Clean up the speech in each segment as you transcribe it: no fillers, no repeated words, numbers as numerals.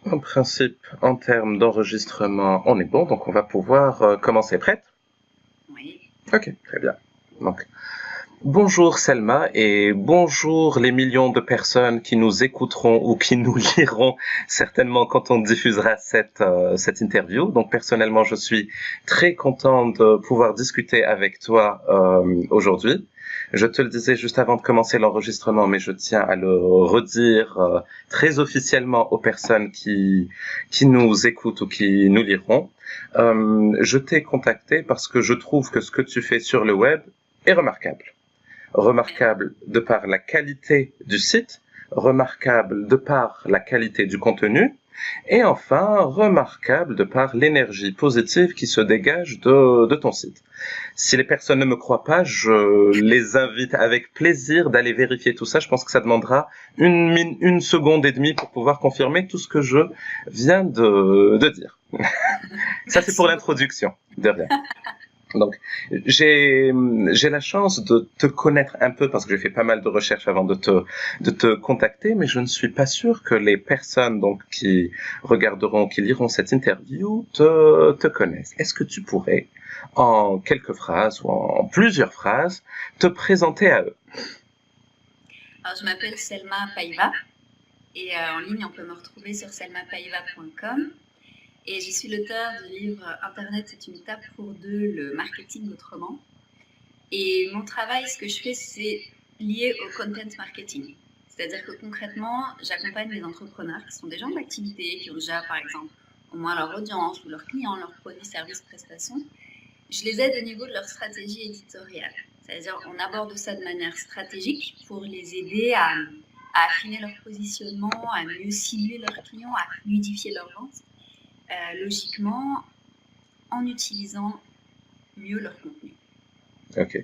En principe, en termes d'enregistrement, on est bon, donc on va pouvoir commencer. Prête? Oui. Ok, très bien. Donc, bonjour Selma et bonjour les millions de personnes qui nous écouteront ou qui nous liront certainement quand on diffusera cette interview. Donc personnellement, je suis très content de pouvoir discuter avec toi aujourd'hui. Je te le disais juste avant de commencer l'enregistrement, mais je tiens à le redire très officiellement aux personnes qui nous écoutent ou qui nous liront. Je t'ai contacté parce que je trouve que ce que tu fais sur le web est remarquable. Remarquable de par la qualité du site, remarquable de par la qualité du contenu, et enfin remarquable de par l'énergie positive qui se dégage de ton site. Si les personnes ne me croient pas, je les invite avec plaisir d'aller vérifier tout ça. Je pense que ça demandera une seconde et demie pour pouvoir confirmer tout ce que je viens de dire. Ça, c'est pour Merci beaucoup. l'introduction. De rien. Donc, j'ai la chance de te connaître un peu parce que j'ai fait pas mal de recherches avant de te contacter, mais je ne suis pas sûr que les personnes donc qui regarderont, qui liront cette interview te connaissent. Est-ce que tu pourrais, en quelques phrases ou en plusieurs phrases, te présenter à eux? Alors, je m'appelle Selma Paiva et en ligne, on peut me retrouver sur selmapaiva.com. Et je suis l'auteur du livre Internet, c'est une tape pour deux, le marketing autrement. Et mon travail, ce que je fais, c'est lié au content marketing. C'est-à-dire que concrètement, j'accompagne les entrepreneurs qui sont des gens d'activité, qui ont déjà, par exemple, au moins leur audience ou leurs clients, leurs produits, services, prestations. Je les aide au niveau de leur stratégie éditoriale. C'est-à-dire, on aborde ça de manière stratégique pour les aider à affiner leur positionnement, à mieux cibler leurs clients, à fluidifier leurs ventes, logiquement, en utilisant mieux leur contenu. Ok.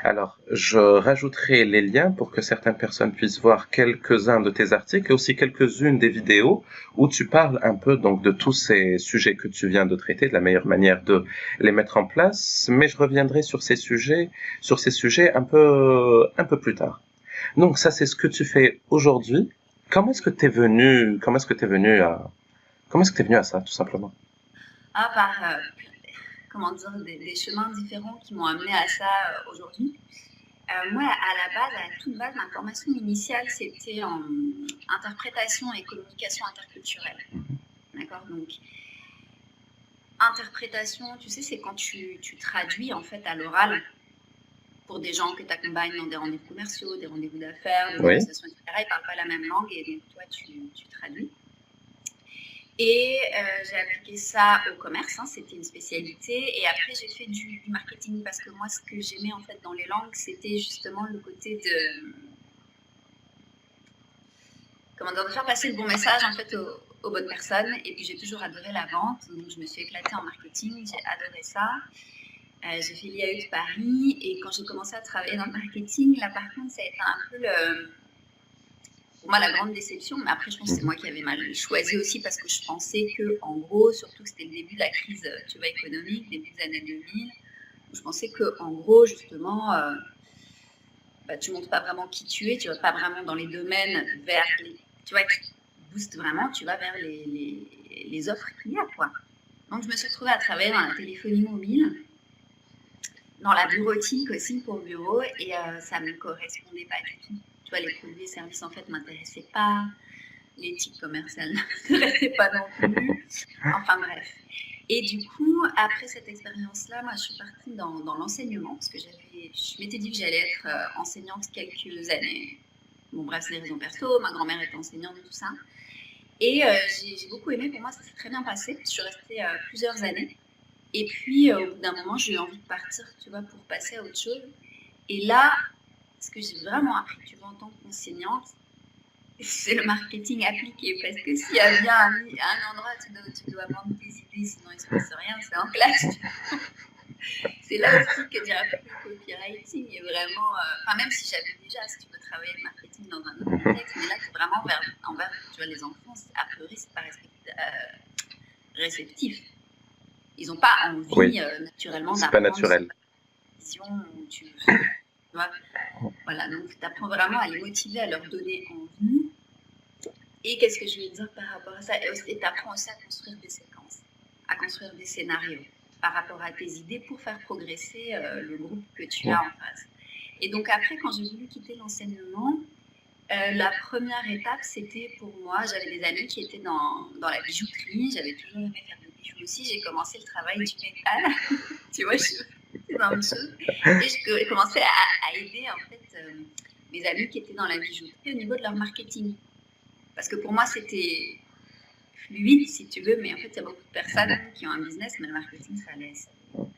Alors, je rajouterai les liens pour que certaines personnes puissent voir quelques-uns de tes articles et aussi quelques-unes des vidéos où tu parles un peu donc de tous ces sujets que tu viens de traiter, de la meilleure manière de les mettre en place. Mais je reviendrai sur ces sujets un peu plus tard. Donc ça, c'est ce que tu fais aujourd'hui. Comment est-ce que t'es venu à ça, tout simplement? Par comment dire, des chemins différents qui m'ont amené à ça aujourd'hui. Moi, à la base, à la toute base, ma formation initiale, c'était en interprétation et communication interculturelle. D'accord. Donc, interprétation, tu sais, c'est quand tu traduis en fait à l'oral pour des gens que tu accompagnes dans des rendez-vous commerciaux, des rendez-vous d'affaires, des Oui. négociations, etc. Ils ne parlent pas la même langue et donc toi, tu traduis. Et j'ai appliqué ça au commerce, hein, c'était une spécialité. Et après, j'ai fait du marketing parce que moi, ce que j'aimais en fait dans les langues, c'était justement le côté de, comment dire, de faire passer le bon message en fait aux bonnes personnes. Et puis j'ai toujours adoré la vente, donc je me suis éclatée en marketing, j'ai adoré ça. J'ai fait l'IAE de Paris et quand j'ai commencé à travailler dans le marketing, là par contre, ça a été un peu pour moi la grande déception. Mais après, je pense que c'est moi qui avais mal choisi aussi parce que je pensais que, en gros, surtout que c'était le début de la crise, tu vois, économique, début des années 2000, je pensais que, en gros, justement, tu montres pas vraiment qui tu es, tu vas pas vraiment dans les domaines vers les, tu vois, qui boostent vraiment, tu vas vers les offres qu'il y a, quoi. Donc, je me suis retrouvée à travailler dans la téléphonie mobile, dans la bureautique aussi pour bureau, et ça me correspondait pas du tout. Tu vois, les produits et services, en fait, m'intéressaient pas, l'éthique commerciale ne m'intéressait pas non plus. Enfin, bref. Et du coup, après cette expérience-là, moi, je suis partie dans l'enseignement, parce que je m'étais dit que j'allais être enseignante quelques années. Bon, bref, c'est des raisons perso, ma grand-mère était enseignante et tout ça. Et j'ai beaucoup aimé, pour moi, ça s'est très bien passé. Je suis restée plusieurs années. Et puis, au bout d'un moment, j'ai eu envie de partir, tu vois, pour passer à autre chose. Et là, ce que j'ai vraiment appris, tu vois, en tant qu'enseignante, c'est le marketing appliqué. Parce que s'il y a bien un endroit où tu dois vendre tes idées, sinon il ne se passe rien, c'est en classe. C'est là aussi que j'ai appris le copywriting est vraiment. Enfin, même si j'avais déjà, si tu veux travailler le marketing dans un autre contexte, mais là, c'est vraiment envers tu vois, les enfants, a priori, c'est pas réceptif. Ils n'ont pas envie Oui, naturellement c'est pas d'apprendre sur naturel. la vision où tu vois. Voilà, donc tu apprends vraiment à les motiver, à leur donner envie. Et qu'est-ce que je veux dire par rapport à ça? Et tu apprends aussi à construire des séquences, à construire des scénarios par rapport à tes idées pour faire progresser le groupe que tu as en face. Et donc après, quand j'ai voulu quitter l'enseignement, la première étape, c'était pour moi, j'avais des amis qui étaient dans la bijouterie, j'avais toujours aimé faire des bijoux aussi, j'ai commencé le travail du métal, tu vois, c'est dans une chose, et je commençais à aider en fait mes amis qui étaient dans la bijouterie au niveau de leur marketing. Parce que pour moi, c'était fluide, si tu veux, mais en fait, il y a beaucoup de personnes qui ont un business, mais le marketing, ça laisse.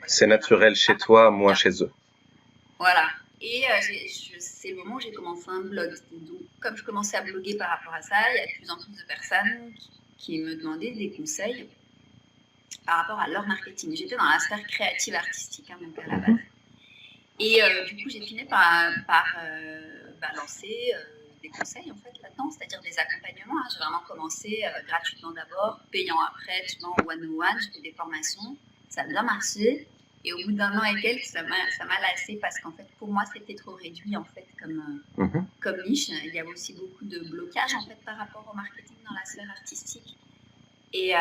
C'est naturel chez toi, moins chez eux. Voilà. Et c'est le moment où j'ai commencé un blog. Donc, comme je commençais à bloguer par rapport à ça, il y a de plus en plus de personnes qui me demandaient des conseils par rapport à leur marketing. J'étais dans la sphère créative artistique, hein, donc à la base. Et du coup, j'ai fini par lancer des conseils en fait là-dedans, c'est-à-dire des accompagnements. Hein. J'ai vraiment commencé gratuitement d'abord, payant après, tu vois, en one-on-one, j'ai fait des formations, ça a bien marché. Et au bout d'un an et quelques, ça m'a lassé parce qu'en fait, pour moi, c'était trop réduit en fait comme niche. Il y avait aussi beaucoup de blocages en fait par rapport au marketing dans la sphère artistique. Et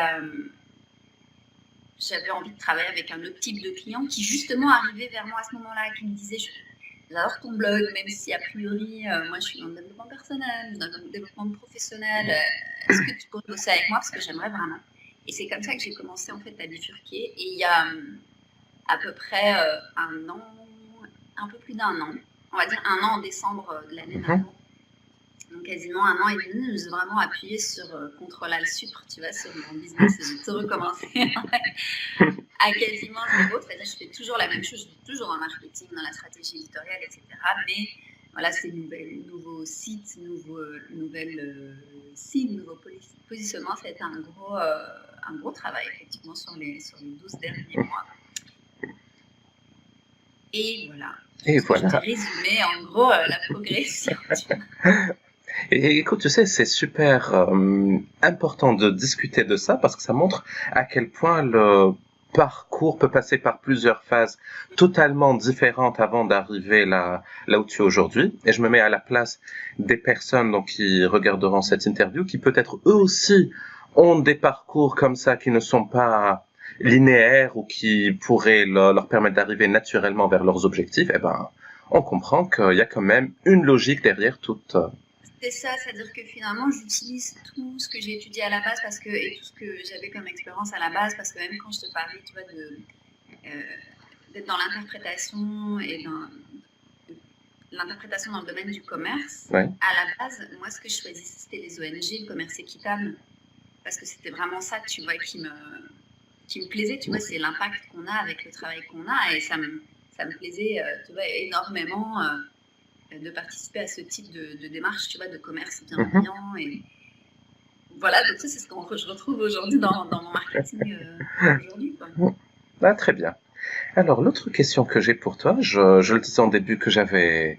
j'avais envie de travailler avec un autre type de client qui justement arrivait vers moi à ce moment-là, qui me disait j'adore ton blog, même si a priori, moi je suis dans le développement personnel, dans le développement professionnel, est-ce que tu pourrais bosser avec moi parce que j'aimerais vraiment. Et c'est comme ça que j'ai commencé en fait à bifurquer. Et il y a à peu près un an, un peu plus d'un an, on va dire un an en décembre de l'année d'avant. Donc quasiment un an et demi, je me suis vraiment appuyée sur Contrôle Supre, tu vois, sur mon business. J'ai tout recommencé à quasiment zéro, c'est-à-dire que je fais toujours la même chose, je suis toujours en marketing, dans la stratégie éditoriale, etc. Mais voilà, c'est nouveau site, nouveau positionnement, ça a été un gros travail, effectivement, sur les 12 derniers mois. Et voilà. Et voilà. Je t'ai résumé, en gros, la progression. Et écoute, tu sais, c'est super important de discuter de ça parce que ça montre à quel point le parcours peut passer par plusieurs phases totalement différentes avant d'arriver là où tu es aujourd'hui. Et je me mets à la place des personnes donc, qui regarderont cette interview, qui peut-être eux aussi ont des parcours comme ça qui ne sont pas linéaires ou qui pourraient leur permettre d'arriver naturellement vers leurs objectifs. Eh ben, on comprend qu'il y a quand même une logique derrière toute... C'est ça, c'est-à-dire que finalement, j'utilise tout ce que j'ai étudié à la base et tout ce que j'avais comme expérience à la base, parce que même quand je te parlais, tu vois, d'être dans l'interprétation et dans l'interprétation dans le domaine du commerce, à la base, moi, ce que je choisissais, c'était les ONG, le commerce équitable, parce que c'était vraiment ça, tu vois, qui me plaisait, tu vois, c'est l'impact qu'on a avec le travail qu'on a, et ça me plaisait, tu vois, énormément de participer à ce type de démarche, tu vois, de commerce bienveillant. Et voilà, donc ça, c'est ce que je retrouve aujourd'hui dans mon marketing aujourd'hui, quoi. Ah, très bien. Alors, l'autre question que j'ai pour toi, je le disais en début que j'avais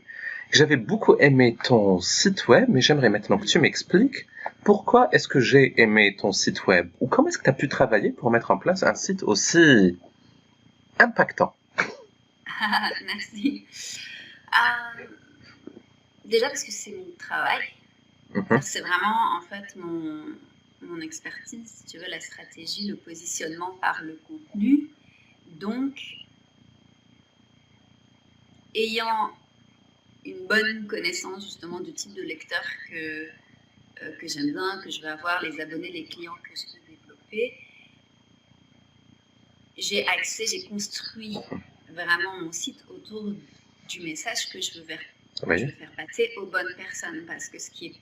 beaucoup aimé ton site web, mais j'aimerais maintenant que tu m'expliques pourquoi est-ce que j'ai aimé ton site web, ou comment est-ce que tu as pu travailler pour mettre en place un site aussi impactant. Merci. Déjà parce que c'est mon travail. C'est vraiment, en fait, mon expertise, si tu veux, la stratégie, le positionnement par le contenu. Donc, ayant une bonne connaissance, justement, du type de lecteur que j'aime bien, que je veux avoir, les abonnés, les clients que je veux développer, j'ai construit vraiment mon site autour du message que je veux faire passer aux bonnes personnes, parce que ce qui est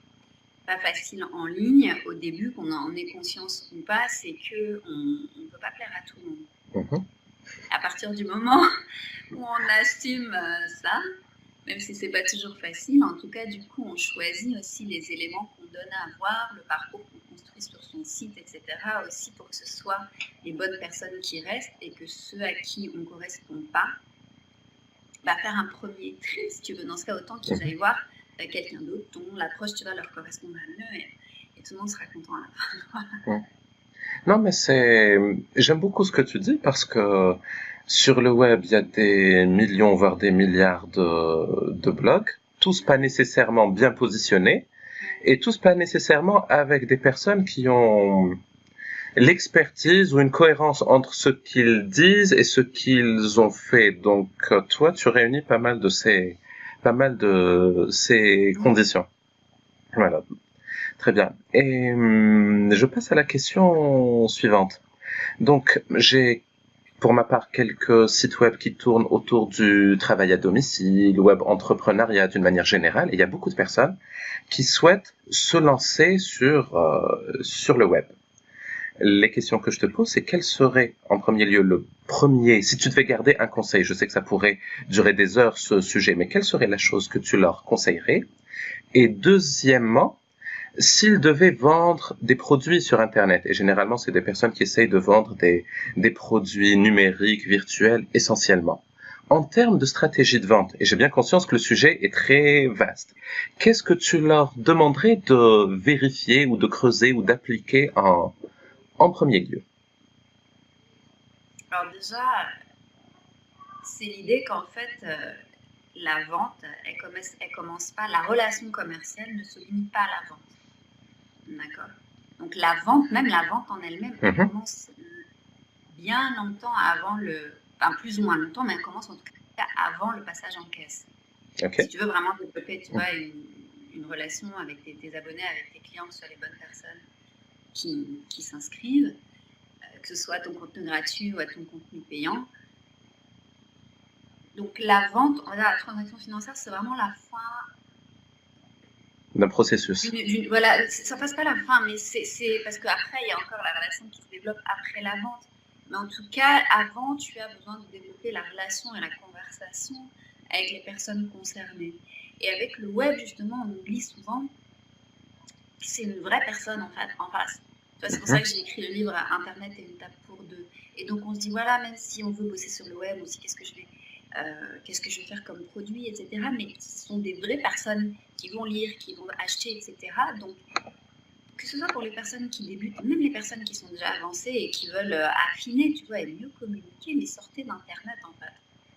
pas facile en ligne au début, qu'on en ait conscience ou pas, c'est que on ne peut pas plaire à tout le monde. À partir du moment où on assume ça, même si c'est pas toujours facile, en tout cas du coup on choisit aussi les éléments qu'on donne à voir, le parcours qu'on construit sur son site, etc. aussi pour que ce soit les bonnes personnes qui restent et que ceux à qui on ne correspond pas, faire un premier tri, si tu veux. Dans ce cas, autant qu'ils aillent voir quelqu'un d'autre dont l'approche, tu vas leur correspondre mieux et tout le monde sera content à la fin. Non, mais j'aime beaucoup ce que tu dis parce que sur le web, il y a des millions, voire des milliards de blogs, tous pas nécessairement bien positionnés. et tous pas nécessairement avec des personnes qui ont l'expertise ou une cohérence entre ce qu'ils disent et ce qu'ils ont fait. Donc, toi, tu réunis pas mal de ces conditions. Voilà. Très bien. Et je passe à la question suivante. Donc, j'ai pour ma part quelques sites web qui tournent autour du travail à domicile, web entrepreneuriat d'une manière générale. Et il y a beaucoup de personnes qui souhaitent se lancer sur le web. Les questions que je te pose, c'est quel serait en premier lieu le premier, si tu devais garder un conseil, je sais que ça pourrait durer des heures ce sujet, mais quelle serait la chose que tu leur conseillerais? Et deuxièmement, s'ils devaient vendre des produits sur Internet, et généralement c'est des personnes qui essayent de vendre des produits numériques, virtuels essentiellement, en termes de stratégie de vente, et j'ai bien conscience que le sujet est très vaste, qu'est-ce que tu leur demanderais de vérifier ou de creuser ou d'appliquer en premier lieu? Alors déjà, c'est l'idée qu'en fait, la vente, elle commence pas, la relation commerciale ne se limite pas à la vente. D'accord. Donc la vente, même la vente en elle-même, elle commence bien longtemps avant enfin plus ou moins longtemps, mais elle commence en tout cas avant le passage en caisse. Okay. Si tu veux vraiment développer, tu vois, une relation avec tes abonnés, avec tes clients, que ce soit les bonnes personnes qui s'inscrivent, que ce soit à ton contenu gratuit ou à ton contenu payant. Donc la vente, la transaction financière, c'est vraiment la fin d'un processus. Voilà, ça passe pas la fin, mais c'est parce qu'après, il y a encore la relation qui se développe après la vente. Mais en tout cas, avant, tu as besoin de développer la relation et la conversation avec les personnes concernées. Et avec le web, justement, on oublie souvent que c'est une vraie personne en face. C'est pour ça que j'ai écrit le livre Internet est une table pour deux. Et donc, on se dit, voilà, même si on veut bosser sur le web aussi, qu'est-ce que je vais faire comme produit, etc. Mais ce sont des vraies personnes qui vont lire, qui vont acheter, etc. Donc, que ce soit pour les personnes qui débutent, même les personnes qui sont déjà avancées et qui veulent affiner, tu vois, et mieux communiquer, mais sortez d'Internet, en fait.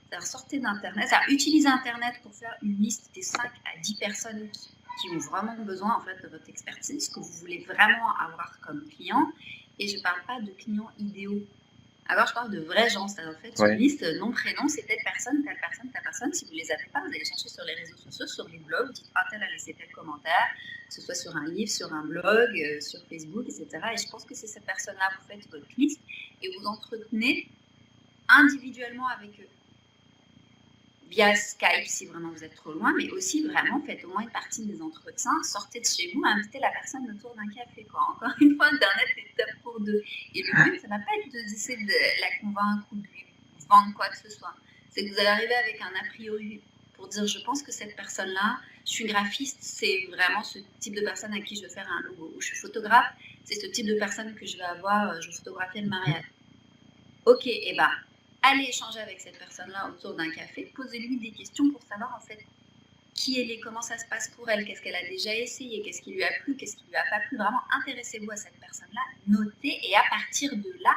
C'est-à-dire, sortez d'Internet, c'est-à-dire, utilisez Internet pour faire une liste des 5 à 10 personnes qui ont vraiment besoin, en fait, de votre expertise, que vous voulez vraiment avoir comme client. Et je ne parle pas de clients idéaux. Alors, je parle de vrais gens, c'est-à-dire en fait une liste, nom, prénom, c'est telle personne, telle personne, telle personne. Si vous ne les avez pas, vous allez chercher sur les réseaux sociaux, sur les blogs, vous dites tel a laissé tel commentaire, que ce soit sur un livre, sur un blog, sur Facebook, etc. Et je pense que c'est cette personne-là, vous faites votre liste et vous entretenez individuellement avec eux. Via Skype si vraiment vous êtes trop loin, mais aussi vraiment faites au moins une partie des entretiens, sortez de chez vous, invitez la personne autour d'un café. Quoi. Encore une fois, Internet est top pour deux. Et le but, ça n'a pas être d'essayer de la convaincre ou de lui vendre quoi que ce soit. C'est que vous allez arriver avec un a priori pour dire je pense que cette personne-là, je suis graphiste, c'est vraiment ce type de personne à qui je vais faire un logo. Ou je suis photographe, c'est ce type de personne que je vais avoir, je vais photographier le mariage. Ok, et ben allez échanger avec cette personne-là autour d'un café, posez-lui des questions pour savoir en fait qui elle est, comment ça se passe pour elle, qu'est-ce qu'elle a déjà essayé, qu'est-ce qui lui a plu, qu'est-ce qui lui a pas plu. Vraiment, intéressez-vous à cette personne-là, notez et à partir de là,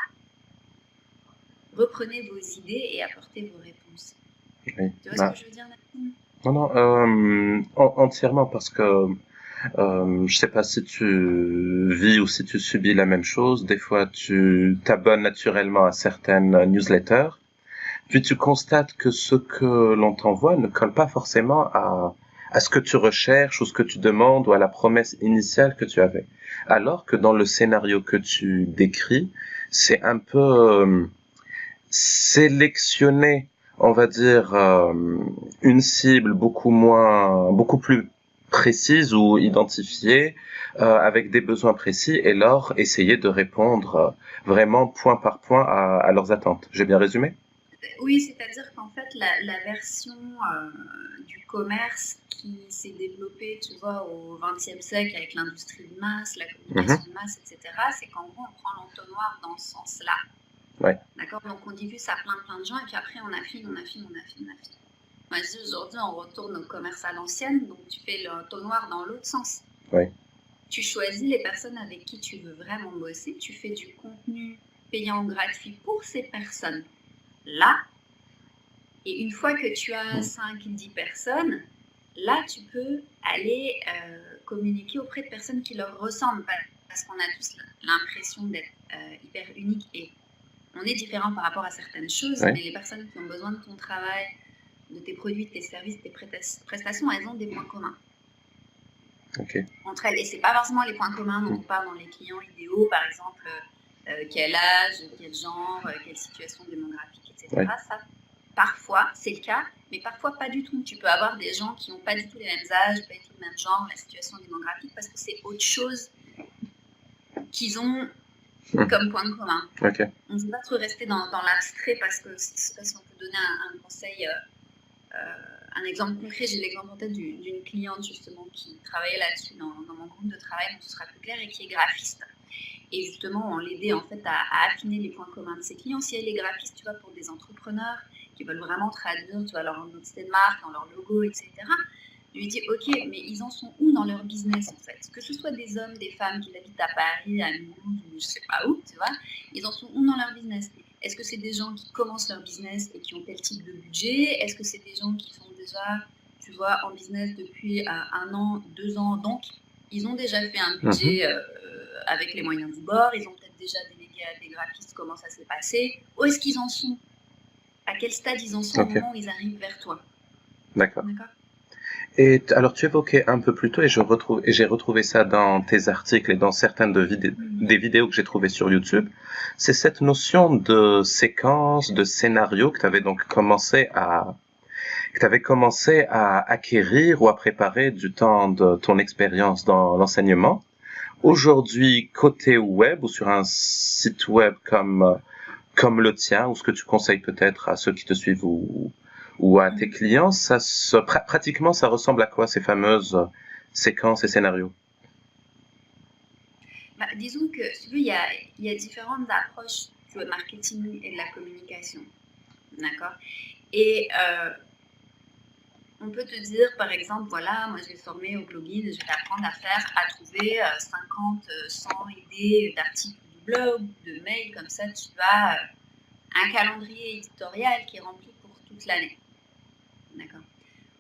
reprenez vos idées et apportez vos réponses. Oui. Tu vois ce que je veux dire, Nathalie? Non, entièrement, parce que je sais pas si tu vis ou si tu subis la même chose. Des fois, tu t'abonnes naturellement à certaines newsletters, puis tu constates que ce que l'on t'envoie ne colle pas forcément à ce que tu recherches ou ce que tu demandes ou à la promesse initiale que tu avais. Alors que dans le scénario que tu décris, c'est un peu sélectionner, on va dire, une cible beaucoup plus précise ou identifiée, avec des besoins précis et leur essayer de répondre vraiment point par point à leurs attentes. J'ai bien résumé? Oui, c'est-à-dire qu'en fait, la version du commerce qui s'est développée, tu vois, au XXe siècle avec l'industrie de masse, la communication de masse, etc., c'est qu'en gros, on prend l'entonnoir dans ce sens-là. Ouais. D'accord. Donc, on diffuse à plein de gens et puis après, on affine. Moi, je dis aujourd'hui, on retourne au commerce à l'ancienne, donc tu fais l'entonnoir dans l'autre sens. Ouais. Tu choisis les personnes avec qui tu veux vraiment bosser, tu fais du contenu payant ou gratuit pour ces personnes-là. Et une fois que tu as 5-10 personnes, là, tu peux aller communiquer auprès de personnes qui leur ressemblent, parce qu'on a tous l'impression d'être hyper unique et on est différent par rapport à certaines choses, Oui. mais les personnes qui ont besoin de ton travail, de tes produits, de tes services, de tes prestations, elles ont des points communs Ok. entre elles. Et c'est pas forcément les points communs dont on parle dans les clients idéaux, par exemple quel âge, quel genre, quelle situation démographique, etc. Oui. Ça, parfois, c'est le cas, mais parfois pas du tout. Tu peux avoir des gens qui n'ont pas du tout les mêmes âges, pas du tout le même genre, la situation démographique, parce que c'est autre chose qu'ils ont comme point commun. Ok. On ne peut pas trop rester dans l'abstrait, parce que je ne sais pas si on peut donner un conseil, un exemple concret. J'ai l'exemple en tête d'une cliente justement qui travaillait là-dessus dans mon groupe de travail, donc ce sera plus clair, et qui est graphiste. Et justement, on l'aidait en fait à affiner les points communs de ses clients. Si elle est graphiste, tu vois, pour des entrepreneurs qui veulent vraiment traduire, tu vois, leur identité de marque, dans leur logo, etc. Je lui dis, ok, mais ils en sont où dans leur business en fait? Que ce soit des hommes, des femmes qui habitent à Paris, à Mulhouse, ou je sais pas où, tu vois, ils en sont où dans leur business? Est-ce que c'est des gens qui commencent leur business et qui ont tel type de budget? Est-ce que c'est des gens qui sont déjà, tu vois, en business depuis 1 an, 2 ans? Donc, ils ont déjà fait un budget avec les moyens du bord, ils ont peut-être déjà délégué à des graphistes comment ça s'est passé. Où est-ce qu'ils en sont? À quel stade ils en sont au moment où ils arrivent vers toi? D'accord. Et alors, tu évoquais un peu plus tôt, et j'ai retrouvé ça dans tes articles et dans certaines des vidéos que j'ai trouvées sur YouTube, c'est cette notion de séquence, de scénario que tu avais donc commencé à acquérir ou à préparer du temps de ton expérience dans l'enseignement. Aujourd'hui, côté web ou sur un site web comme le tien, ou ce que tu conseilles peut-être à ceux qui te suivent ou à tes clients, pratiquement, ça ressemble à quoi ces fameuses séquences et scénarios? Disons que, si tu veux, il y a différentes approches du marketing et de la communication. D'accord? Et on peut te dire, par exemple, voilà, moi je vais former au blogging, je vais t'apprendre à trouver 50, 100 idées d'articles du blog, de mails, comme ça tu as un calendrier éditorial qui est rempli pour toute l'année. D'accord?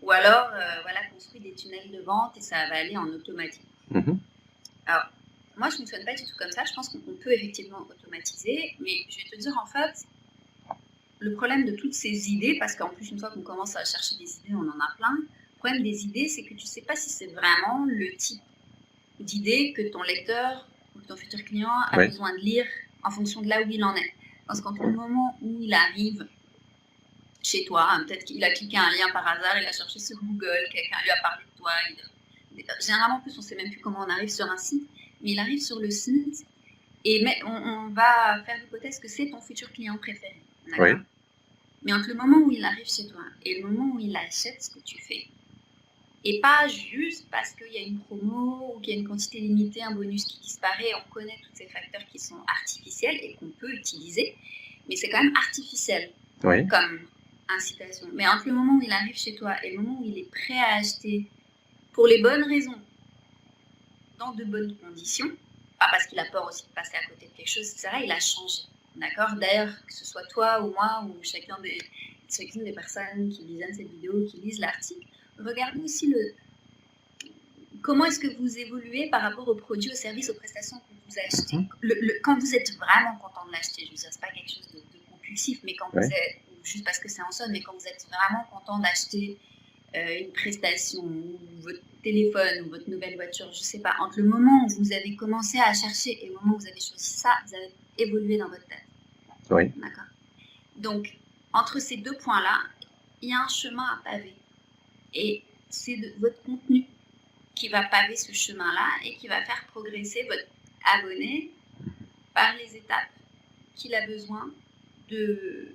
Ou alors, voilà, construis des tunnels de vente et ça va aller en automatique. Alors, moi, je ne fonctionne pas du tout comme ça. Je pense qu'on peut effectivement automatiser, mais je vais te dire, en fait, le problème de toutes ces idées, parce qu'en plus, une fois qu'on commence à chercher des idées, on en a plein. Le problème des idées, c'est que tu ne sais pas si c'est vraiment le type d'idée que ton lecteur ou que ton futur client a besoin de lire en fonction de là où il en est. Parce qu'entre le moment où il arrive chez toi, peut-être qu'il a cliqué un lien par hasard, il a cherché sur Google, quelqu'un lui a parlé de toi. Généralement, en plus, on ne sait même plus comment on arrive sur un site, mais il arrive sur le site et on va faire l'hypothèse que c'est ton futur client préféré. D'accord? Mais entre le moment où il arrive chez toi et le moment où il achète ce que tu fais, et pas juste parce qu'il y a une promo ou qu'il y a une quantité limitée, un bonus qui disparaît, on connaît tous ces facteurs qui sont artificiels et qu'on peut utiliser, mais c'est quand même artificiel comme incitation. Mais entre le moment où il arrive chez toi et le moment où il est prêt à acheter pour les bonnes raisons, dans de bonnes conditions, pas parce qu'il a peur aussi de passer à côté de quelque chose, etc., il a changé. D'accord? D'ailleurs, que ce soit toi ou moi ou chacune des personnes qui visionnent cette vidéo, qui lisent l'article, regardez aussi comment est-ce que vous évoluez par rapport aux produits, aux services, aux prestations que vous achetez. Quand vous êtes vraiment content de l'acheter, je veux dire, c'est pas quelque chose de compulsif, mais quand vous êtes, juste parce que c'est en solde, mais quand vous êtes vraiment content d'acheter une prestation ou votre téléphone ou votre nouvelle voiture, je sais pas, entre le moment où vous avez commencé à chercher et le moment où vous avez choisi ça, vous avez évolué dans votre tête. Oui. D'accord. Donc, entre ces deux points-là, il y a un chemin à paver. Et c'est votre contenu qui va paver ce chemin-là et qui va faire progresser votre abonné par les étapes qu'il a besoin de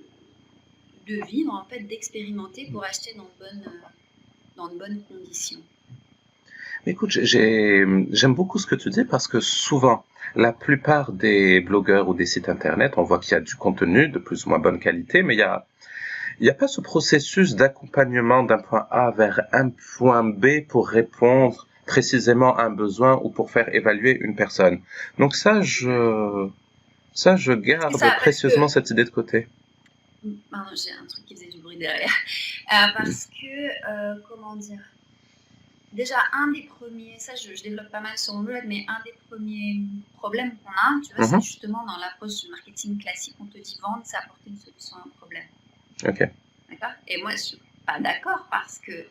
vivre, en fait, d'expérimenter pour acheter dans de bonnes conditions. Écoute, j'aime beaucoup ce que tu dis parce que souvent, la plupart des blogueurs ou des sites internet, on voit qu'il y a du contenu de plus ou moins bonne qualité, mais il y a pas ce processus d'accompagnement d'un point A vers un point B pour répondre précisément à un besoin ou pour faire évaluer une personne. Donc ça, je garde précieusement cette idée de côté. Pardon, j'ai un truc qui faisait du bruit derrière. Parce que, comment dire, déjà, un des premiers, ça je développe pas mal sur mon blog, mais un des premiers problèmes qu'on a, tu vois, c'est justement dans l'approche du marketing classique, on te dit vendre, c'est apporter une solution à un problème. Ok. D'accord? Et moi, je suis pas d'accord parce que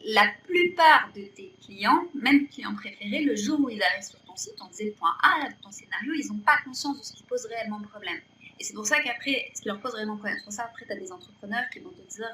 la plupart de tes clients, même clients préférés, le jour où ils arrivent sur ton site, on disait le point A de ton scénario, ils n'ont pas conscience de ce qui pose réellement problème. Et c'est pour ça qu'après, ce qui leur pose réellement problème, c'est pour ça après, tu as des entrepreneurs qui vont te dire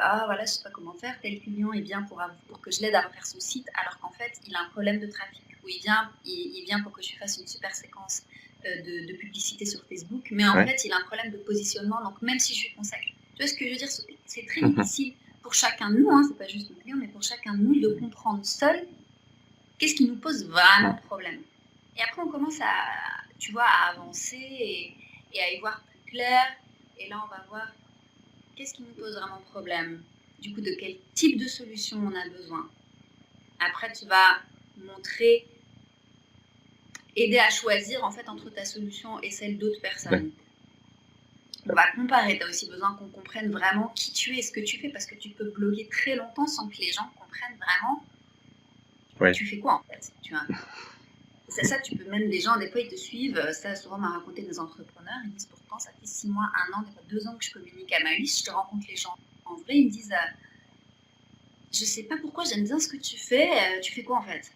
ah voilà, je sais pas comment faire, tel client il vient pour que je l'aide à refaire son site, alors qu'en fait, il a un problème de trafic. Ou il vient pour que je lui fasse une super séquence de publicité sur Facebook, mais en fait, il a un problème de positionnement, donc même si je lui consacre. Tu vois ce que je veux dire? C'est très difficile pour chacun de nous, hein, c'est pas juste nos clients, mais pour chacun de nous de comprendre seul qu'est-ce qui nous pose vraiment problème. Et après, on commence tu vois, à avancer et à y voir plus clair. Et là, on va voir qu'est-ce qui nous pose vraiment problème. Du coup, de quel type de solution on a besoin. Après, tu vas aider à choisir en fait entre ta solution et celle d'autres personnes. On va comparer. Tu as aussi besoin qu'on comprenne vraiment qui tu es et ce que tu fais, parce que tu peux bloguer très longtemps sans que les gens comprennent vraiment tu fais quoi en fait. Tu vois. C'est ça, tu peux même, les gens, des fois, ils te suivent. Ça, souvent, m'a raconté des entrepreneurs. Ils disent pourtant, ça fait 6 mois, 1 an, des fois 2 ans que je communique à ma liste. Je te rencontre les gens. En vrai, ils me disent je sais pas pourquoi, j'aime bien ce que tu fais. Tu fais quoi en fait?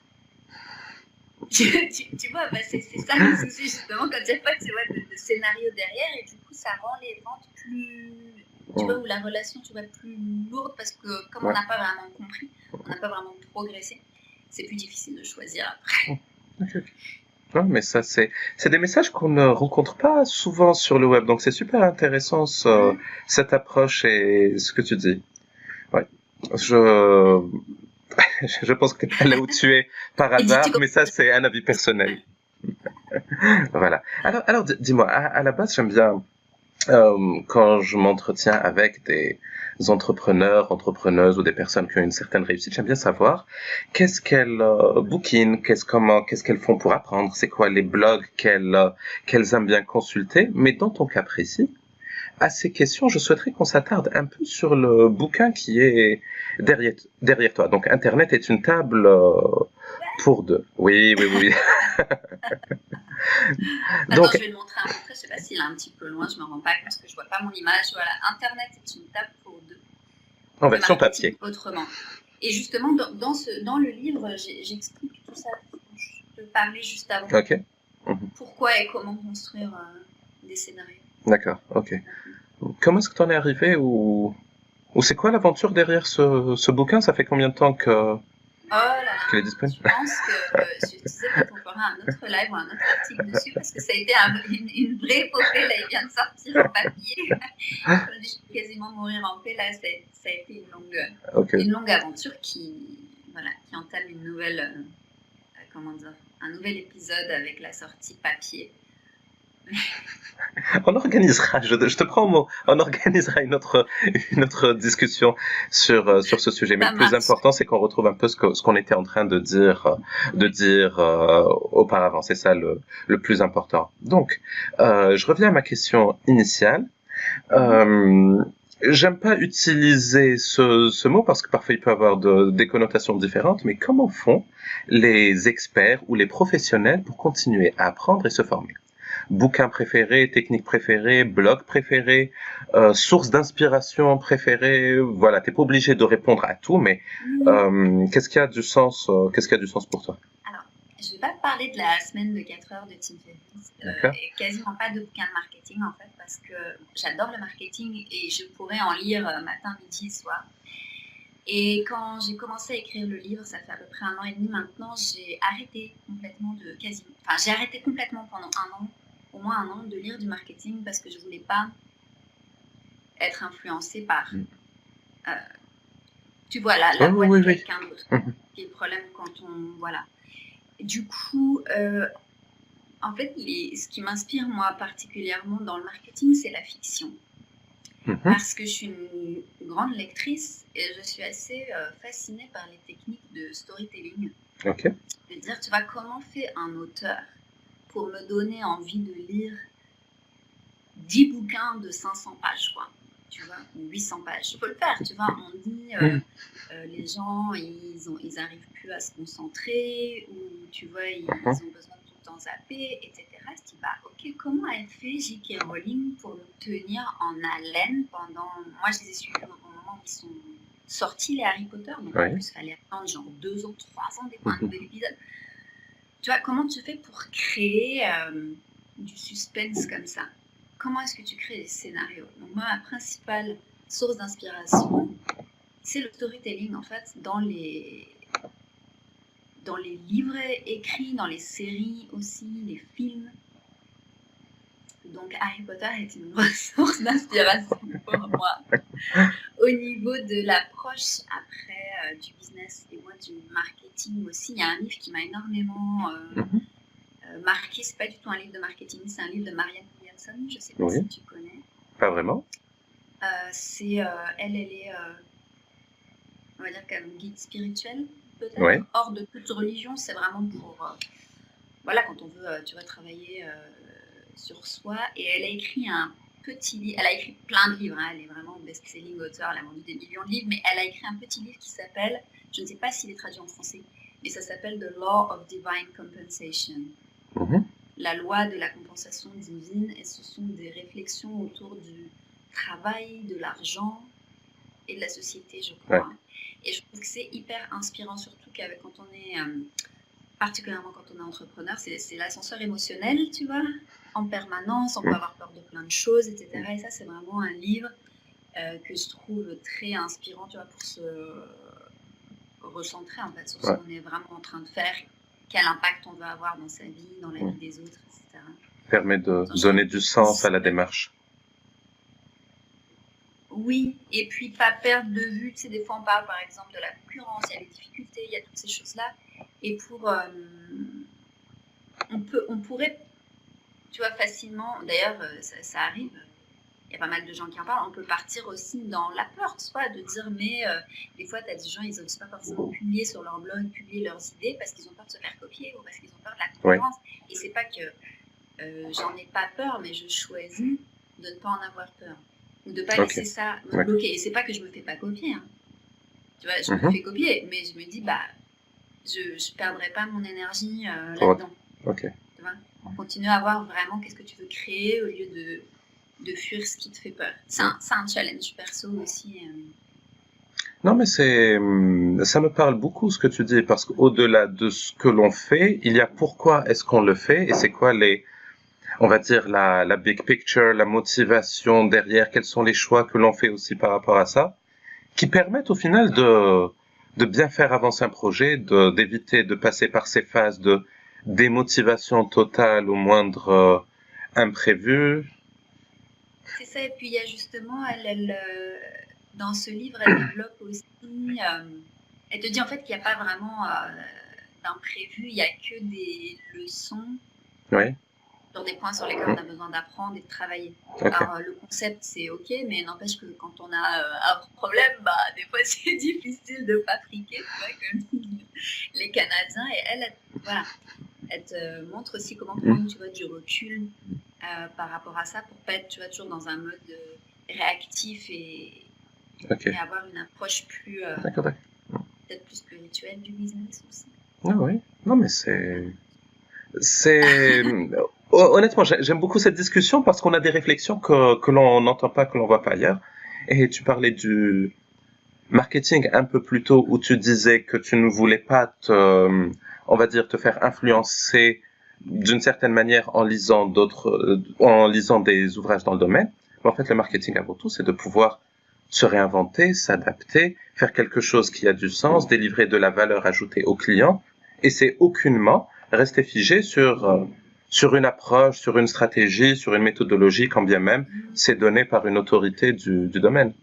Tu vois, c'est ça le souci, justement, quand il n'y a pas de scénario derrière. Et du coup, ça rend les ventes plus. Tu vois, ou la relation, tu vois, plus lourde parce que comme on n'a pas vraiment compris, on n'a pas vraiment progressé, c'est plus difficile de choisir après. Non, mais ça, c'est des messages qu'on ne rencontre pas souvent sur le web. Donc, c'est super intéressant, cette approche et ce que tu dis. Ouais. Je pense que tu n'es pas là où tu es par hasard, mais ça, c'est un avis personnel. Voilà. Alors dis-moi, à la base, j'aime bien, quand je m'entretiens avec des entrepreneurs, entrepreneuses ou des personnes qui ont une certaine réussite, j'aime bien savoir qu'est-ce qu'elles bouquinent, qu'est-ce qu'elles font pour apprendre, c'est quoi les blogs qu'elles aiment bien consulter. Mais dans ton cas précis, à ces questions, je souhaiterais qu'on s'attarde un peu sur le bouquin qui est derrière toi. Donc, Internet est une table pour deux. Oui. Donc, je vais le montrer. Je sais pas s'il est un petit peu loin, je me rends pas compte parce que je vois pas mon image. Voilà, Internet est une table pour deux. En version papier. Autrement. Et justement, dans le livre, j'explique tout ça. Je te parlais juste avant. Ok. Pourquoi et comment construire des scénarios. D'accord, ok. Comment est-ce que tu en es arrivé ou c'est quoi l'aventure derrière ce bouquin? Ça fait combien de temps qu'il est disponible? Je pense que je disais qu'on fera un autre live ou un autre article dessus parce que ça a été une vraie épopée. Là, il vient de sortir en papier. Je vais quasiment mourir en paix. Là, ça a été une longue aventure qui entame une nouvelle, un nouvel épisode avec la sortie papier. On organisera, je te prends au mot, on organisera une autre discussion sur ce sujet. Mais le plus important, c'est qu'on retrouve un peu ce qu'on était en train de dire auparavant. C'est ça le plus important. Donc, je reviens à ma question initiale. J'aime pas utiliser ce mot parce que parfois il peut avoir des connotations différentes, mais comment font les experts ou les professionnels pour continuer à apprendre et se former? Bouquin préféré, technique préférée, blog préféré, source d'inspiration préférée. Voilà, t'es pas obligé de répondre à tout, mais qu'est-ce qui a du sens pour toi? Alors, je vais pas te parler de la semaine de 4 heures de Tim Ferriss, et quasiment pas de bouquin de marketing en fait, parce que j'adore le marketing et je pourrais en lire matin, midi et soir. Et quand j'ai commencé à écrire le livre, ça fait à peu près 1 an et demi maintenant, j'ai arrêté complètement pendant 1 an, au moins 1 an, de lire du marketing parce que je voulais pas être influencée par, tu vois, la voix de quelqu'un d'autre. Qui est le problème quand on, voilà. Du coup, en fait, ce qui m'inspire moi particulièrement dans le marketing, c'est la fiction. Parce que je suis une grande lectrice et je suis assez fascinée par les techniques de storytelling. Ok. Je veux dire, tu vois, comment fait un auteur pour me donner envie de lire 10 bouquins de 500 pages, quoi. tu vois, ou 800 pages. Il faut le faire, tu vois. On dit, les gens, ils arrivent plus à se concentrer, ou tu vois, ils ont besoin de tout le temps zapper, etc. Je dis, bah, ok, comment elle fait J.K. Rowling pour nous tenir en haleine pendant... Moi, je les ai suivis au moment où ils sont sortis, les Harry Potter, donc en plus, il fallait attendre genre 2 ans, 3 ans des fois un nouvel épisode. Tu vois, comment tu fais pour créer du suspense comme ça? Comment est-ce que tu crées des scénarios? Donc moi, ma principale source d'inspiration, c'est le storytelling, en fait, dans les livres écrits, dans les séries aussi, les films. Donc Harry Potter est une grosse source d'inspiration pour moi. Au niveau de l'approche après du business et moi du marketing aussi, il y a un livre qui m'a énormément marqué. C'est pas du tout un livre de marketing, c'est un livre de Marianne Williamson. Je sais pas si tu connais. Pas vraiment. Elle est, on va dire comme guide spirituel peut-être, hors de toute religion. C'est vraiment pour, voilà, quand on veut, tu vois, travailler sur soi. Et elle a écrit un petit livre. Elle a écrit plein de livres. Hein, elle est vraiment best-selling auteur. Elle a vendu des millions de livres. Mais elle a écrit un petit livre qui s'appelle, je ne sais pas s'il est traduit en français, mais ça s'appelle The Law of Divine Compensation. La loi de la compensation divine. Et ce sont des réflexions autour du travail, de l'argent et de la société, je crois. Et je trouve que c'est hyper inspirant, surtout quand on est, particulièrement quand on est entrepreneur, c'est l'ascenseur émotionnel, tu vois, en permanence, on peut avoir peur de plein de choses, etc. Et ça, c'est vraiment un livre que je trouve très inspirant, tu vois, pour se recentrer, en fait, sur ce qu'on est vraiment en train de faire, quel impact on veut avoir dans sa vie, dans la vie des autres, etc. Permet de donner du sens à la démarche. Oui, et puis pas perdre de vue, tu sais, des fois on parle par exemple de la concurrence, il y a les difficultés, il y a toutes ces choses-là, et on pourrait, tu vois, facilement, d'ailleurs ça arrive, il y a pas mal de gens qui en parlent, on peut partir aussi dans la peur, soit de dire, mais des fois tu as des gens, ils n'osent pas forcément publier sur leur blog, publier leurs idées parce qu'ils ont peur de se faire copier ou parce qu'ils ont peur de la concurrence, et c'est pas que j'en ai pas peur, mais je choisis de ne pas en avoir peur. Ou de ne pas laisser ça me bloquer. Et c'est pas que je me fais pas copier. Hein. Tu vois, je me fais copier, mais je me dis, bah, je ne perdrai pas mon énergie là-dedans. Tu vois, continue à voir vraiment qu'est-ce que tu veux créer au lieu de fuir ce qui te fait peur. C'est un challenge perso aussi. Non, mais ça me parle beaucoup ce que tu dis, parce qu'au-delà de ce que l'on fait, il y a pourquoi est-ce qu'on le fait et c'est quoi on va dire la big picture, la motivation derrière, quels sont les choix que l'on fait aussi par rapport à ça, qui permettent au final de bien faire avancer un projet, d'éviter de passer par ces phases de démotivation totale au moindre imprévu. C'est ça, et puis il y a justement, elle dans ce livre, elle développe aussi, elle te dit en fait qu'il n'y a pas vraiment d'imprévu, il n'y a que des leçons. Sur des points sur lesquels on a besoin d'apprendre et de travailler. Alors, le concept, c'est OK, mais n'empêche que quand on a un problème, bah, des fois, c'est difficile de ne pas friquer, tu vois, comme les Canadiens. Et elle te montre aussi comment prendre, tu vois, du recul par rapport à ça pour ne pas être, tu vois, toujours dans un mode réactif et avoir une approche plus, peut-être plus spirituelle du business aussi. Ah oui, non, mais honnêtement, j'aime beaucoup cette discussion parce qu'on a des réflexions que l'on n'entend pas, que l'on voit pas ailleurs. Et tu parlais du marketing un peu plus tôt où tu disais que tu ne voulais pas on va dire, te faire influencer d'une certaine manière en lisant des ouvrages dans le domaine. Mais en fait, le marketing avant tout, c'est de pouvoir se réinventer, s'adapter, faire quelque chose qui a du sens, délivrer de la valeur ajoutée aux clients. Et c'est aucunement rester figé sur une approche, sur une stratégie, sur une méthodologie, quand bien même c'est donné par une autorité du domaine.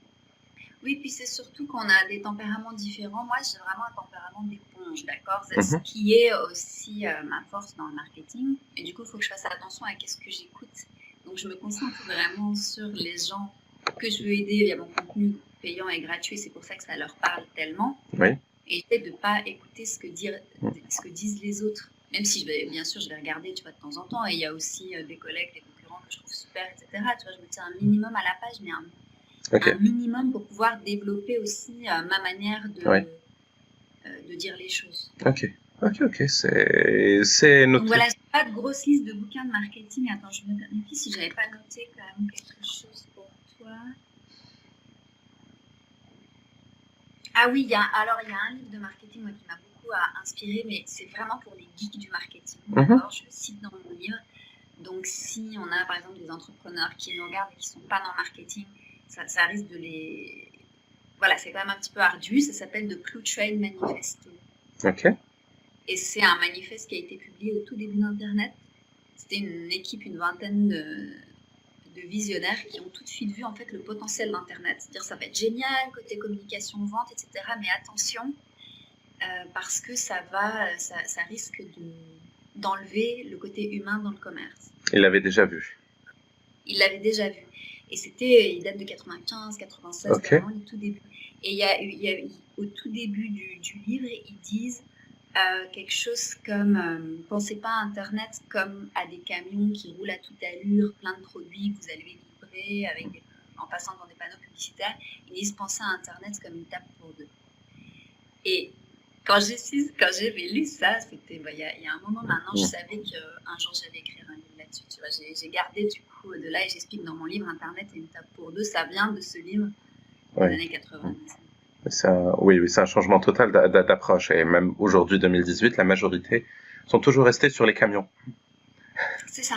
Oui, puis c'est surtout qu'on a des tempéraments différents. Moi, j'ai vraiment un tempérament d'éponge, d'accord? C'est ce qui est aussi ma force dans le marketing. Et du coup, il faut que je fasse attention à qu'est-ce que j'écoute. Donc, je me concentre vraiment sur les gens que je veux aider via mon contenu payant et gratuit. C'est pour ça que ça leur parle tellement. Et j'essaie de ne pas écouter ce que disent les autres. Même si, bien sûr, je vais regarder, tu vois, de temps en temps. Et il y a aussi des collègues, des concurrents que je trouve super, etc. Tu vois, je me tiens un minimum à la page, mais Ok. un minimum pour pouvoir développer aussi ma manière de dire les choses. Ok. Ok. C'est Donc noté. voilà, j'ai pas de grosse liste de bouquins de marketing. Attends, je me vérifie si j'avais pas noté quand même quelque chose pour toi. Ah oui, il y a un livre de marketing moi, qui m'a beaucoup inspiré, mais c'est vraiment pour les geeks du marketing. D'accord, je le cite dans mon livre. Donc si on a par exemple des entrepreneurs qui nous regardent et qui ne sont pas dans le marketing, ça risque de les... Voilà, c'est quand même un petit peu ardu. Ça s'appelle The Clue Trade Manifesto. Ok. Et c'est un manifeste qui a été publié au tout début d'Internet. C'était une équipe, une vingtaine de visionnaires qui ont tout de suite vu en fait le potentiel d'Internet. C'est-à-dire ça va être génial côté communication, vente, etc. Mais attention, parce que ça risque d'enlever le côté humain dans le commerce. Il l'avait déjà vu. Il l'avait déjà vu. Et il date de 95, 96, Ok. vraiment le tout début. Et au tout début du livre, ils disent quelque chose comme pensez pas à Internet comme à des camions qui roulent à toute allure, plein de produits que vous allez livrer en passant dans des panneaux publicitaires. Ils disent pensez à Internet comme une table pour deux. Et quand j'avais lu ça, c'était il y a un moment maintenant, je savais qu'un jour j'allais écrire un livre là-dessus. Tu vois, j'ai gardé du coup de là et j'explique dans mon livre Internet est une table pour deux. Ça vient de ce livre des années 90. Oui, c'est un changement total d'approche. Et même aujourd'hui, 2018, la majorité sont toujours restés sur les camions. C'est ça.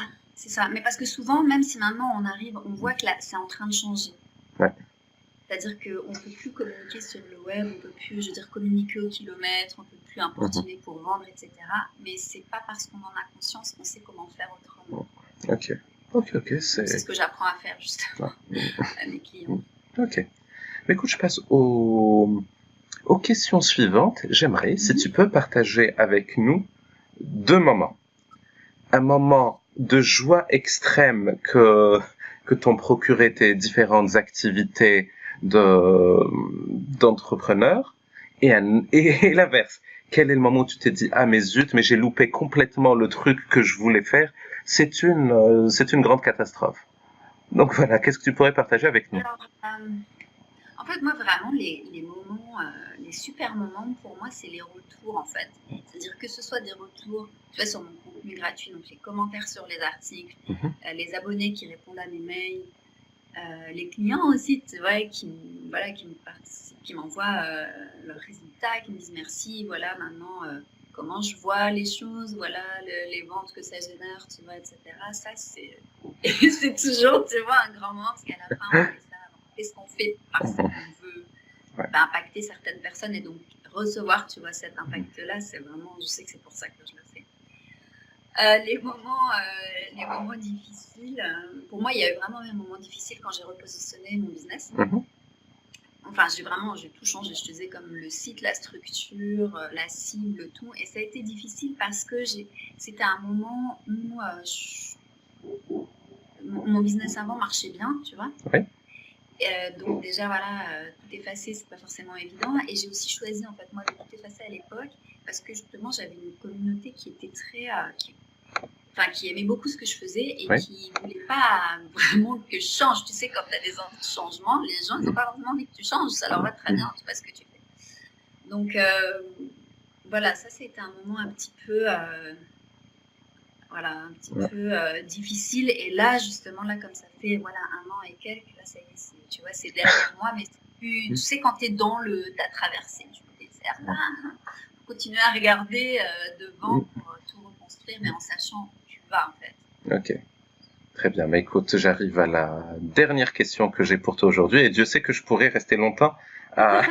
Mais parce que souvent, même si maintenant on voit que là, c'est en train de changer. Ouais. C'est-à-dire qu'on ne peut plus communiquer sur le web, on ne peut plus, communiquer au kilomètre, on ne peut plus importuner pour vendre, etc. Mais ce n'est pas parce qu'on en a conscience qu'on sait comment faire autrement. Ok. C'est ce que j'apprends à faire, justement, à mes clients. Ok. Mais écoute, je passe aux questions suivantes. J'aimerais, si tu peux partager avec nous 2 moments. Un moment de joie extrême que t'ont procuré tes différentes activités d'entrepreneur et l'inverse. Quel est le moment où tu t'es dit ah mais zut, mais j'ai loupé complètement le truc que je voulais faire. C'est une grande catastrophe. Donc voilà, qu'est-ce que tu pourrais partager avec nous? Alors, en fait, moi, vraiment, les moments, les super moments, pour moi, c'est les retours, en fait. C'est-à-dire que ce soit des retours, tu vois, sur mon contenu gratuit, donc les commentaires sur les articles, les abonnés qui répondent à mes mails, les clients aussi, tu vois, qui m'envoient leurs résultats, qui me disent merci, voilà, maintenant, comment je vois les choses, voilà, les ventes que ça génère, tu vois, etc. Ça, c'est toujours, tu vois, un grand moment, parce qu'à la fin, on fait ça. Qu'est-ce qu'on fait parce qu'on veut impacter certaines personnes et donc recevoir, tu vois, cet impact-là, c'est vraiment, je sais que c'est pour ça que je le fais. Les moments difficiles, pour moi, il y a eu vraiment un moment difficile quand j'ai repositionné mon business. Enfin, j'ai tout changé. Je faisais comme le site, la structure, la cible, tout. Et ça a été difficile parce que c'était un moment où mon business avant marchait bien, tu vois. Oui. Donc déjà, voilà, tout effacer, c'est pas forcément évident. Et j'ai aussi choisi, en fait, moi, de tout effacer à l'époque parce que justement, j'avais une communauté qui était qui aimait beaucoup ce que je faisais et qui voulait pas vraiment que je change. Tu sais, quand tu as des envies de changement, les gens, ils n'ont pas forcément envie que tu changes. Ça leur va très bien, tu vois ce que tu fais. Donc, voilà, ça, c'était un moment un petit peu... difficile. Et là, justement, là, comme ça fait 1 an et quelques, là, ça y est, tu vois, c'est derrière moi, mais c'est plus... Tu sais, quand tu es t'as traversé du désert, là, continuer à regarder devant pour tout reconstruire, mais en sachant où tu vas, en fait. Ok. Très bien. Mais écoute, j'arrive à la dernière question que j'ai pour toi aujourd'hui, et Dieu sait que je pourrais rester longtemps à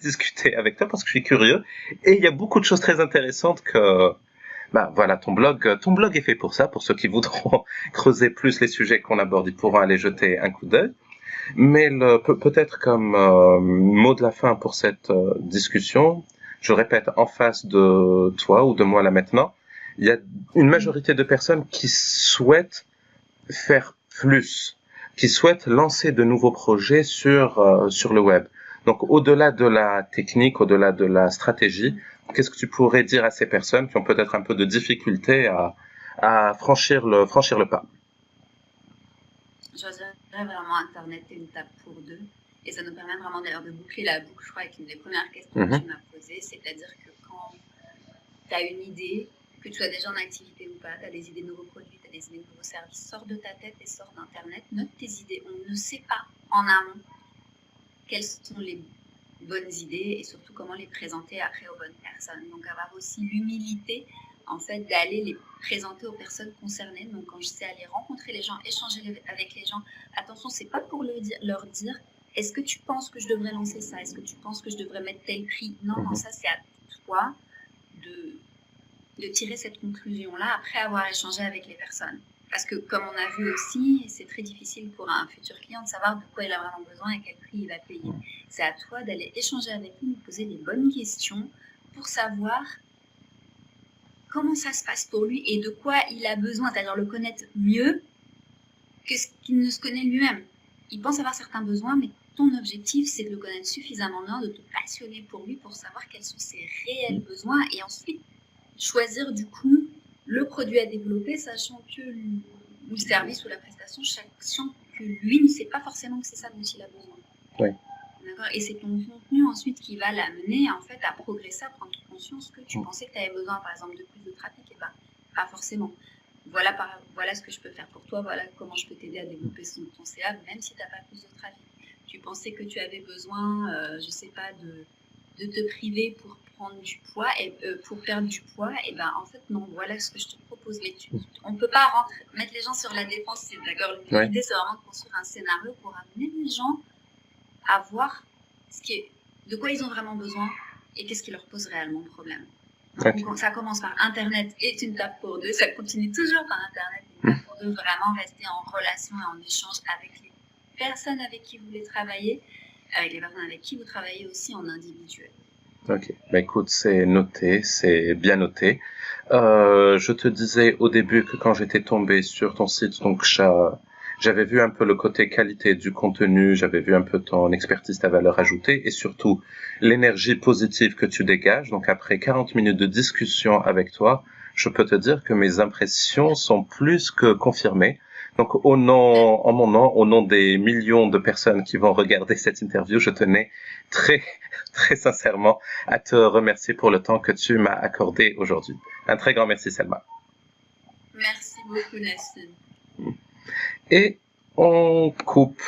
discuter avec toi parce que je suis curieux. Et il y a beaucoup de choses très intéressantes que... voilà, ton blog est fait pour ça, pour ceux qui voudront creuser plus les sujets qu'on aborde, ils pourront aller jeter un coup d'œil. Mais peut-être comme mot de la fin pour cette discussion, je répète, en face de toi ou de moi là maintenant, il y a une majorité de personnes qui souhaitent faire plus, qui souhaitent lancer de nouveaux projets sur le web. Donc au-delà de la technique, au-delà de la stratégie, qu'est-ce que tu pourrais dire à ces personnes qui ont peut-être un peu de difficulté à franchir le pas? Je dirais vrai, vraiment, Internet est une table pour deux. Et ça nous permet vraiment d'ailleurs de boucler la boucle, je crois, avec une des premières questions que tu m'as posées. C'est-à-dire que quand tu as une idée, que tu sois déjà en activité ou pas, tu as des idées de nouveaux produits, tu as des idées de nouveaux services, sors de ta tête et sors d'Internet, note tes idées. On ne sait pas en amont quelles sont les bonnes idées et surtout comment les présenter après aux bonnes personnes. Donc avoir aussi l'humilité en fait d'aller les présenter aux personnes concernées. Donc quand je sais aller rencontrer les gens, échanger avec les gens, attention, c'est pas pour leur dire est-ce que tu penses que je devrais lancer ça, est-ce que tu penses que je devrais mettre tel prix. Non, ça c'est à toi de tirer cette conclusion-là après avoir échangé avec les personnes. Parce que comme on a vu aussi, c'est très difficile pour un futur client de savoir de quoi il a vraiment besoin et quel prix il va payer. C'est à toi d'aller échanger avec lui, de poser les bonnes questions pour savoir comment ça se passe pour lui et de quoi il a besoin, c'est-à-dire le connaître mieux que ce qu'il ne se connaît lui-même. Il pense avoir certains besoins, mais ton objectif, c'est de le connaître suffisamment bien, de te passionner pour lui, pour savoir quels sont ses réels besoins et ensuite choisir du coup le produit à développer, sachant que le service ou la prestation, sachant que lui ne sait pas forcément que c'est ça dont il a besoin. Oui. D'accord. Et c'est ton contenu ensuite qui va l'amener en fait à progresser, à prendre conscience que tu pensais que tu avais besoin par exemple de plus de trafic, et pas forcément. Voilà ce que je peux faire pour toi, voilà comment je peux t'aider à développer ton CA, même si tu n'as pas plus de trafic. Tu pensais que tu avais besoin, je sais pas, de te priver pour prendre du poids et pour perdre du poids, et ben en fait non, voilà ce que je te propose. Mais on peut pas mettre les gens sur la défensive, d'accord. L'idée c'est vraiment de construire un scénario pour amener les gens à voir de quoi ils ont vraiment besoin et qu'est-ce qui leur pose réellement problème. Donc, ça commence par Internet est une table pour deux, ça continue toujours par Internet est une table pour deux, vraiment rester en relation et en échange avec les personnes avec qui vous voulez travailler, avec les personnes avec qui vous travaillez aussi en individuel. Ok, bah écoute, c'est noté, c'est bien noté. Je te disais au début que quand j'étais tombé sur ton site, donc j'avais vu un peu le côté qualité du contenu, j'avais vu un peu ton expertise, ta valeur ajoutée et surtout l'énergie positive que tu dégages. Donc après 40 minutes de discussion avec toi, je peux te dire que mes impressions sont plus que confirmées. Donc en mon nom, au nom des millions de personnes qui vont regarder cette interview, je tenais très, très sincèrement à te remercier pour le temps que tu m'as accordé aujourd'hui. Un très grand merci, Selma. Merci beaucoup, Nassim. Et on coupe